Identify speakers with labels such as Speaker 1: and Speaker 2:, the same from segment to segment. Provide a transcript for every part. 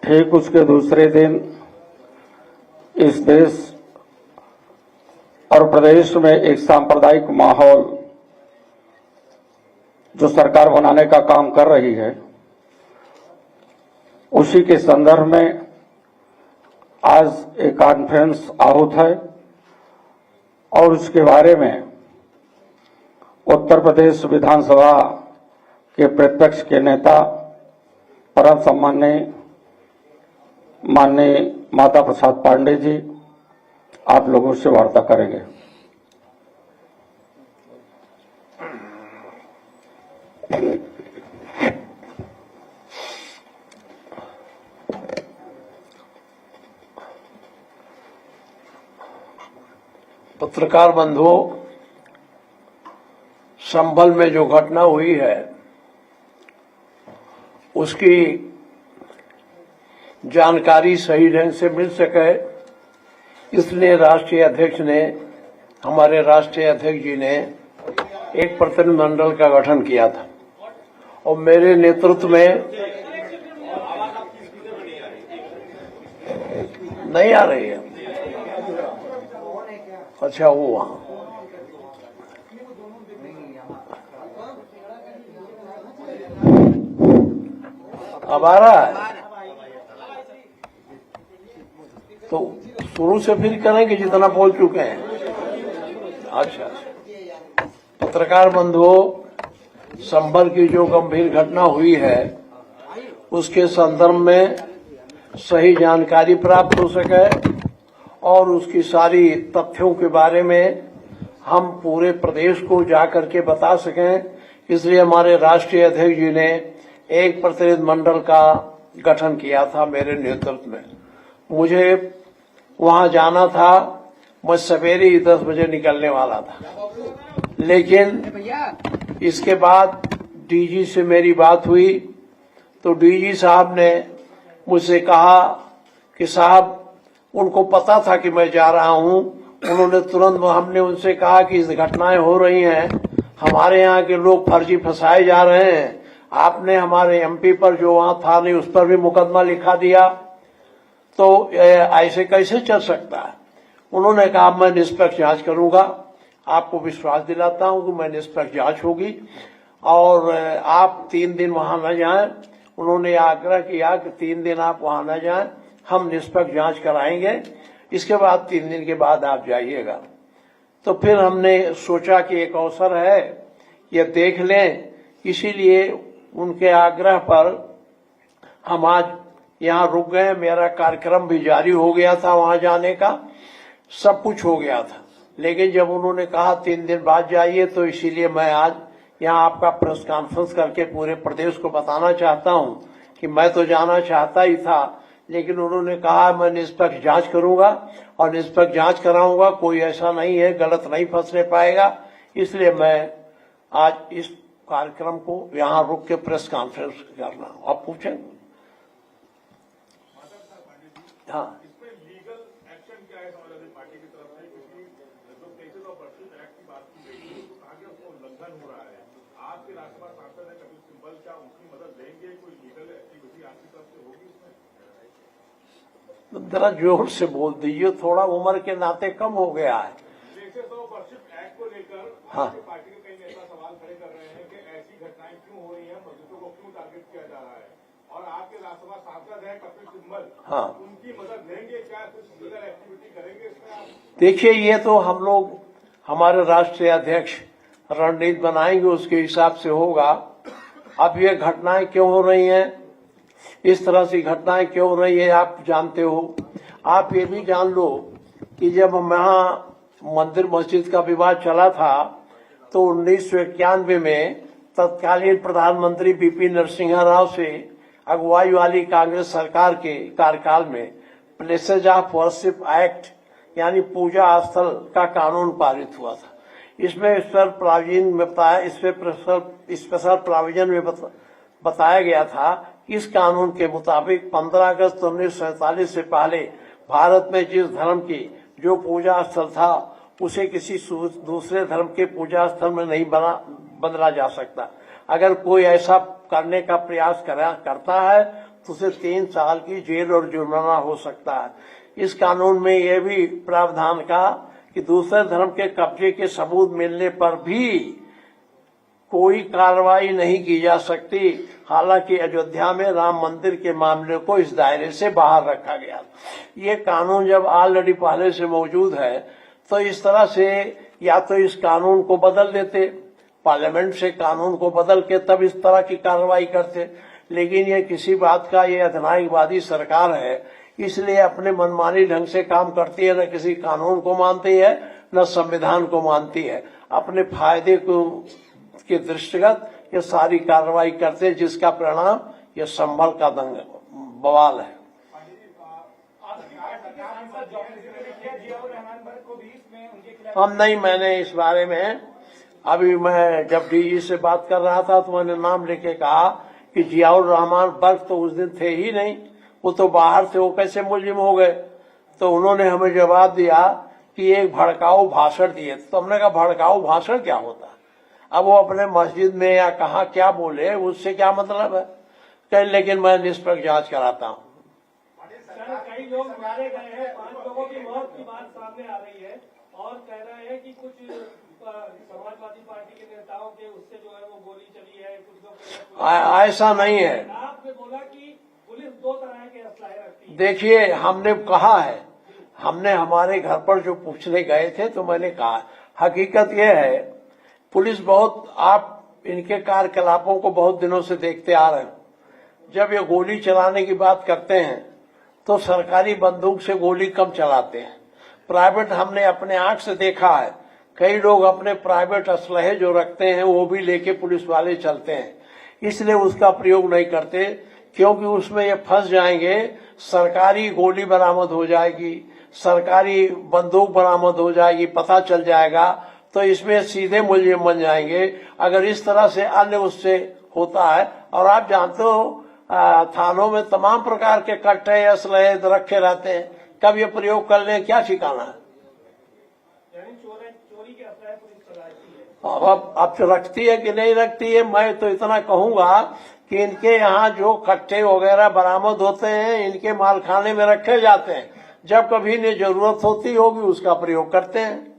Speaker 1: ठीक उसके दूसरे दिन इस देश और प्रदेश में एक सांप्रदायिक माहौल जो सरकार बनाने का काम कर रही है, उसी के संदर्भ में आज एक कॉन्फ्रेंस आहूत है और उसके बारे में उत्तर प्रदेश विधानसभा के प्रतिपक्ष के नेता परम सम्माननीय माननीय माता प्रसाद पांडे जी आप लोगों से वार्ता करेंगे।
Speaker 2: पत्रकार बंधुओं, संभल में जो घटना हुई है उसकी जानकारी सही ढंग से मिल सके, इसलिए राष्ट्रीय अध्यक्ष ने, हमारे राष्ट्रीय अध्यक्ष जी ने एक प्रतिनिधिमंडल का गठन किया था और मेरे नेतृत्व में नहीं आ रही है। अच्छा, वो वहां अब आ रहा है तो शुरू से फिर करेंगे जितना बोल चुके हैं। अच्छा, पत्रकार बंधुओं, संभल की जो गंभीर घटना हुई है उसके संदर्भ में सही जानकारी प्राप्त हो सके और उसकी सारी तथ्यों के बारे में हम पूरे प्रदेश को जाकर के बता सकें, इसलिए हमारे राष्ट्रीय अध्यक्ष जी ने एक प्रतिनिधिमंडल का गठन किया था मेरे नेतृत्व में। मुझे वहां जाना था, मैं सवेरे ही 10 बजे निकलने वाला था, लेकिन इसके बाद डीजी से मेरी बात हुई तो डीजी साहब ने मुझसे कहा कि साहब, उनको पता था कि मैं जा रहा हूं, उन्होंने तुरंत, हमने उनसे कहा कि इस घटनाएं हो रही हैं, हमारे यहाँ के लोग फर्जी फंसाए जा रहे हैं, आपने हमारे एमपी पर जो वहां था नहीं उस पर भी मुकदमा लिखा दिया, तो ऐसे कैसे चल सकता है। उन्होंने कहा मैं निष्पक्ष जांच करूंगा, आपको विश्वास दिलाता हूं कि मैं निष्पक्ष जांच होगी और आप 3 दिन वहां न जाएं। उन्होंने आग्रह किया कि 3 दिन आप वहां न जाएं, हम निष्पक्ष जांच कराएंगे, इसके बाद 3 दिन के बाद आप जाइएगा। तो फिर हमने सोचा कि एक अवसर है, ये देख लें, इसीलिए उनके आग्रह पर हम आज यहाँ रुक गए। मेरा कार्यक्रम भी जारी हो गया था, वहां जाने का सब कुछ हो गया था, लेकिन जब उन्होंने कहा 3 दिन बाद जाइए, तो इसीलिए मैं आज यहाँ आपका प्रेस कॉन्फ्रेंस करके पूरे प्रदेश को बताना चाहता हूँ कि मैं तो जाना चाहता ही था, लेकिन उन्होंने कहा मैं निष्पक्ष जांच करूंगा और निष्पक्ष जांच कराऊंगा, कोई ऐसा नहीं है, गलत नहीं फंसने पाएगा, इसलिए मैं आज इस कार्यक्रम को यहाँ रुक के प्रेस कॉन्फ्रेंस करना। आप पूछें? हाँ, जरा जोर से बोल दीजिए, थोड़ा उम्र के नाते कम हो गया है।
Speaker 3: एक्ट को लेकर
Speaker 2: हाँ,
Speaker 3: पार्टी के कई नेता सवाल खड़े कर रहे हैं कि ऐसी घटनाएं क्यों हो रही हैं, मस्जिदों को क्यों टारगेट किया जा रहा है, और आपके राज्यसभा सांसद हैं कपिल सिब्बल,
Speaker 2: हाँ,
Speaker 3: उनकी मदद लेंगे क्या, कुछ लीगल एक्टिविटी करेंगे इसमें आप?
Speaker 2: देखिए, ये तो हम लोग, हमारे राष्ट्रीय अध्यक्ष रणनीति बनाएंगे, उसके हिसाब से होगा। अब ये घटनाएं क्यों हो रही हैं, इस तरह से घटनाएं क्यों हो रही है, आप जानते हो। आप ये भी जान लो कि जब वहां मंदिर मस्जिद का विवाद चला था तो 1991 में तत्कालीन प्रधानमंत्री बीपी नरसिम्हा राव से अगुवाई वाली कांग्रेस सरकार के कार्यकाल में प्लेसेज ऑफ वर्शिप एक्ट यानी पूजा स्थल का कानून पारित हुआ था। इसमें स्पेशल प्रोविजन में बताया गया था कि इस कानून के मुताबिक 15 अगस्त 1947 से पहले भारत में जिस धर्म की जो पूजा स्थल था उसे किसी दूसरे धर्म के पूजा स्थल में नहीं बदला जा सकता। अगर कोई ऐसा करने का प्रयास करता है तो उसे 3 साल की जेल और जुर्माना हो सकता है। इस कानून में यह भी प्रावधान का कि दूसरे धर्म के कब्जे के सबूत मिलने पर भी कोई कार्रवाई नहीं की जा सकती। हालांकि अयोध्या में राम मंदिर के मामले को इस दायरे से बाहर रखा गया। ये कानून जब ऑलरेडी पहले से मौजूद है तो इस तरह से या तो इस कानून को बदल देते, पार्लियामेंट से कानून को बदल के तब इस तरह की कार्रवाई करते, लेकिन ये किसी बात का ये अधिनायकवादी सरकार है, इसलिए अपने मनमानी ढंग से काम करती है, न किसी कानून को मानती है न संविधान को मानती है। अपने फायदे को के दृष्टिगत ये सारी कार्रवाई करते हैं, जिसका परिणाम ये संभल का बवाल है। हम नहीं, मैंने इस बारे में अभी मैं जब डीजी से बात कर रहा था तो मैंने नाम लेके कहा कि जियाउर रहमान बर्क तो उस दिन थे ही नहीं, वो तो बाहर थे, वो कैसे मुलजिम हो गए। तो उन्होंने हमें जवाब दिया कि एक भड़काऊ भाषण दिए। तो हमने कहा भड़काऊ भाषण क्या होता है? अब वो अपने मस्जिद में या कहा क्या बोले, उससे क्या मतलब है? कह लेकिन मैं निष्पक्ष जांच कराता हूँ।
Speaker 4: कई लोग मारे गए हैं, 5 लोगों की मौत की बात सामने आ रही है और कह रहे हैं कि कुछ समाजवादी पार्टी के नेताओं के उससे जो है वो गोली चली है, कुछ लोग।
Speaker 2: ऐसा नहीं है।
Speaker 4: आपने बोला कि पुलिस 2 तरह के असलाहे रखती है।
Speaker 2: देखिए, हमने कहा है, हमने हमारे घर पर जो पूछने गए थे तो मैंने कहा हकीकत यह है, पुलिस बहुत, आप इनके कार्यकलापों को बहुत दिनों से देखते आ रहे हैं। जब ये गोली चलाने की बात करते हैं तो सरकारी बंदूक से गोली कम चलाते हैं। प्राइवेट हमने अपने आंख से देखा है, कई लोग अपने प्राइवेट असलहे जो रखते हैं वो भी लेके पुलिस वाले चलते हैं, इसलिए उसका प्रयोग नहीं करते, क्योंकि उसमें ये फंस जाएंगे, सरकारी गोली बरामद हो जाएगी, सरकारी बंदूक बरामद हो जाएगी, पता चल जाएगा तो इसमें सीधे मुलजिम बन जाएंगे। अगर इस तरह से अन्य उससे होता है, और आप जानते हो थानों में तमाम प्रकार के कट्टे असलहे रखे रहते हैं, कब ये प्रयोग कर लें क्या ठिकाना है।
Speaker 4: यानी चोरी के असलाहे पुलिस चलाती है।
Speaker 2: अब तो रखती है कि नहीं रखती है, मैं तो इतना कहूंगा कि इनके यहाँ जो कट्टे वगैरह बरामद होते हैं इनके मालखाने में रखे जाते हैं, जब कभी इन्हें जरूरत होती होगी उसका प्रयोग करते हैं।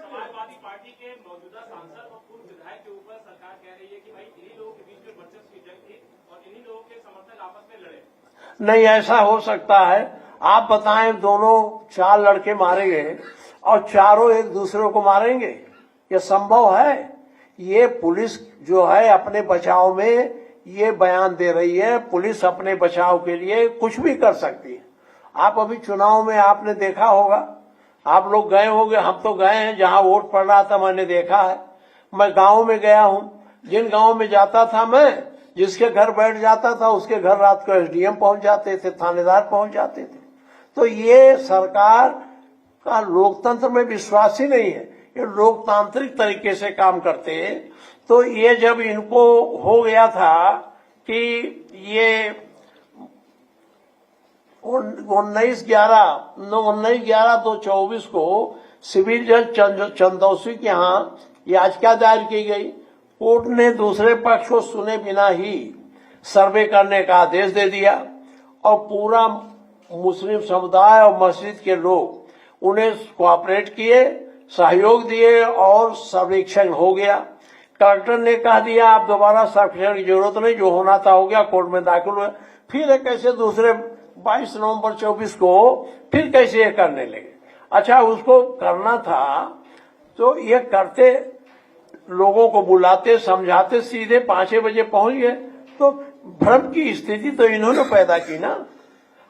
Speaker 4: समाजवादी पार्टी के मौजूदा सांसद और पूर्व विधायक के ऊपर सरकार कह रही है कि भाई इन्हीं लोगों के बीच में वर्चस्व की जंग थी और इन्हीं लोगों के समर्थक आपस में लड़े।
Speaker 2: नहीं, ऐसा हो सकता है? आप बताएं, दोनों 4 लड़के मारे गए और चारों एक दूसरे को मारेंगे, ये संभव है? ये पुलिस जो है अपने बचाव में ये बयान दे रही है, पुलिस अपने बचाव के लिए कुछ भी कर सकती है। आप अभी चुनाव में आपने देखा होगा, आप लोग गए होंगे, हम तो गए हैं, जहां वोट पड़ रहा था मैंने देखा है। मैं गांव में गया हूं, जिन गांव में जाता था मैं, जिसके घर बैठ जाता था उसके घर रात को एसडीएम पहुंच जाते थे, थानेदार पहुंच जाते थे। तो ये सरकार का लोकतंत्र में विश्वास ही नहीं है, ये लोकतांत्रिक तरीके से काम करते हैं। तो ये जब इनको हो गया था कि ये 19/11/2024 को सिविल जज चंदौसी के यहाँ याचिका दायर की गई। कोर्ट ने दूसरे पक्ष को सुने बिना ही सर्वे करने का आदेश दे दिया और पूरा मुस्लिम समुदाय और मस्जिद के लोग उन्हें कोऑपरेट किए, सहयोग दिए और सर्वेक्षण हो गया। कलेक्टर ने कह दिया आप दोबारा सर्वेक्षण की जरूरत नहीं, जो होना था हो गया, कोर्ट में दाखिल हुए। फिर एक कैसे दूसरे 22 नवंबर 24 को फिर कैसे ये करने लगे। अच्छा, उसको करना था तो ये करते, लोगों को बुलाते, समझाते, सीधे 5 बजे पहुंच गए, तो भ्रम की स्थिति तो इन्होंने पैदा की ना।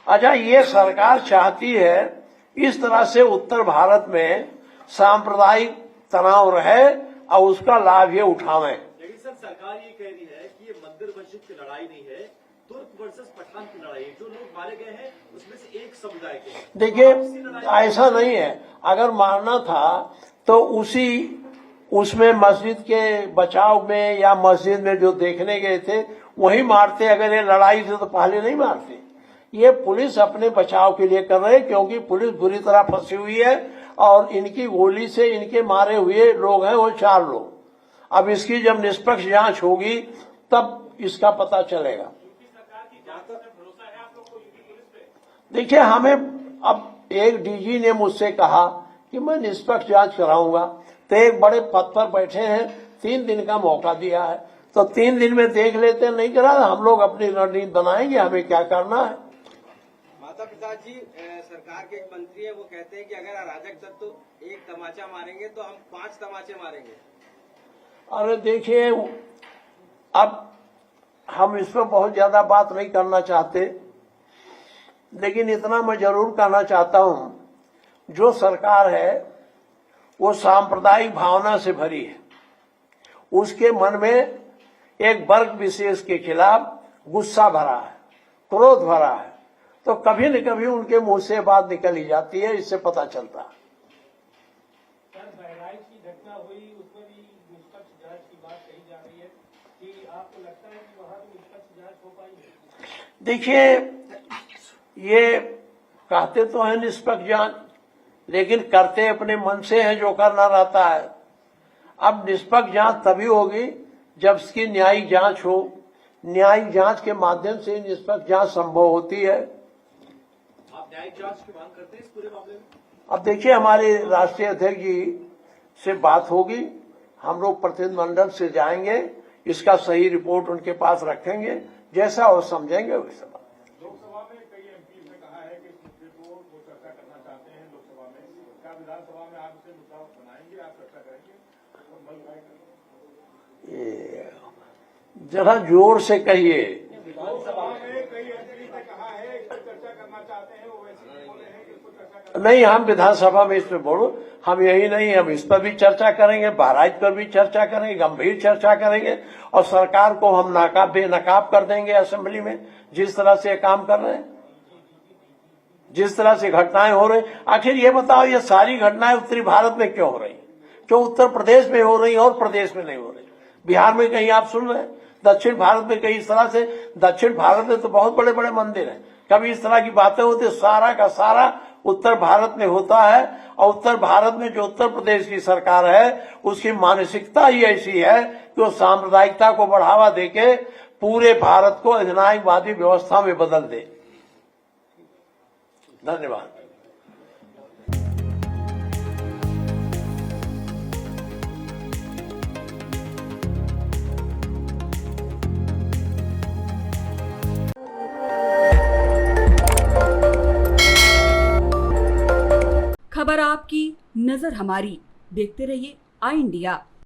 Speaker 2: अच्छा, ये सरकार चाहती है इस तरह से उत्तर भारत में सांप्रदायिक तनाव रहे और उसका लाभ ये उठावे।
Speaker 5: लेकिन सर, सरकार ये कह रही है कि ये मंदिर मस्जिद की लड़ाई नहीं है, तुर्क वर्सेस पठान की लड़ाई है। जो लोग मारे गए हैं उसमें से एक समुदाय के हैं।
Speaker 2: देखिए, ऐसा नहीं है, अगर मारना था तो उसमें मस्जिद के बचाव में या मस्जिद में जो देखने गए थे वही मारते। अगर ये लड़ाई थी तो पहले नहीं मारते। ये पुलिस अपने बचाव के लिए कर रहे हैं, क्योंकि पुलिस बुरी तरह फंसी हुई है और इनकी गोली से इनके मारे हुए लोग हैं वो 4 लोग। अब इसकी जब निष्पक्ष जांच होगी तब इसका पता चलेगा। देखिए, हमें अब एक डीजी ने मुझसे कहा कि मैं निष्पक्ष जांच कराऊंगा, तो एक बड़े पद पर बैठे हैं, 3 दिन का मौका दिया है, तो 3 दिन में देख लेते हैं, नहीं करा हम लोग अपनी रणनीति बनाएंगे हमें क्या करना है।
Speaker 6: माता पिता जी, सरकार के एक मंत्री है, वो कहते हैं कि अगर अराजक तत्व एक तमाचा मारेंगे तो हम 5 तमाचे मारेंगे।
Speaker 2: अरे देखिए, अब हम इस पर बहुत ज्यादा बात नहीं करना चाहते, लेकिन इतना मैं जरूर कहना चाहता हूं, जो सरकार है वो सांप्रदायिक भावना से भरी है। उसके मन में एक वर्ग विशेष के खिलाफ गुस्सा भरा है, क्रोध भरा है, तो कभी न कभी उनके मुंह से बात निकल ही जाती है, इससे पता चलता है।
Speaker 4: सर, बहराइच की घटना हुई, उसमें भी निष्पक्ष जांच की बात कही जा रही है कि आपको लगता है कि वहां भी निष्पक्ष जांच हो पाएगी?
Speaker 2: देखिए, ये कहते तो है निष्पक्ष जांच, लेकिन करते अपने मन से है, जो करना रहता है। अब निष्पक्ष जांच तभी होगी जब इसकी न्यायिक जांच हो। न्यायिक जांच के माध्यम से निष्पक्ष जांच संभव होती है।
Speaker 5: आप न्यायिक जांच की मांग करते हैं इस पूरे मामले में?
Speaker 2: अब देखिए, हमारे राष्ट्रीय अध्यक्ष जी से बात होगी, हम लोग प्रतिनिधिमंडल से जाएंगे, इसका सही रिपोर्ट उनके पास रखेंगे, जैसा वो समझेंगे वैसा।
Speaker 3: लोकसभा में कई एमपी ने कहा है कि इस मुद्दे को वो चर्चा करना चाहते हैं लोकसभा में, क्या विधानसभा में आप इसे मुद्दा बनाएंगे, आप चर्चा करेंगे और बल पाएंगे?
Speaker 2: जरा जोर से कहिए।
Speaker 3: लोकसभा में कई एमपी ने कहा है इस पर चर्चा करना चाहते हैं, वो वैसे ही बोले हैं कि इस पर चर्चा करना।
Speaker 2: नहीं, हम विधानसभा में इस पर बोलो, हम यही नहीं, हम इस पर भी चर्चा करेंगे, बहराइच पर भी चर्चा करेंगे, गंभीर चर्चा करेंगे, और सरकार को हम बेनकाब कर देंगे असेंबली में, जिस तरह से काम कर रहे हैं, जिस तरह से घटनाएं हो रही। आखिर ये बताओ, ये सारी घटनाएं उत्तरी भारत में क्यों हो रही? क्यों उत्तर प्रदेश में हो रही और प्रदेश में नहीं हो रही? बिहार में कहीं आप सुन रहे हैं? दक्षिण भारत में कहीं इस तरह से? दक्षिण भारत में तो बहुत बड़े बड़े मंदिर हैं, कभी इस तरह की बातें होती? सारा का सारा उत्तर भारत में होता है, और उत्तर भारत में जो उत्तर प्रदेश की सरकार है उसकी मानसिकता ही ऐसी है कि वो सांप्रदायिकता को बढ़ावा देके पूरे भारत को अधिनायकवादी व्यवस्था में बदल दे। धन्यवाद।
Speaker 7: खबर आपकी, नजर हमारी। देखते रहिए आई इंडिया।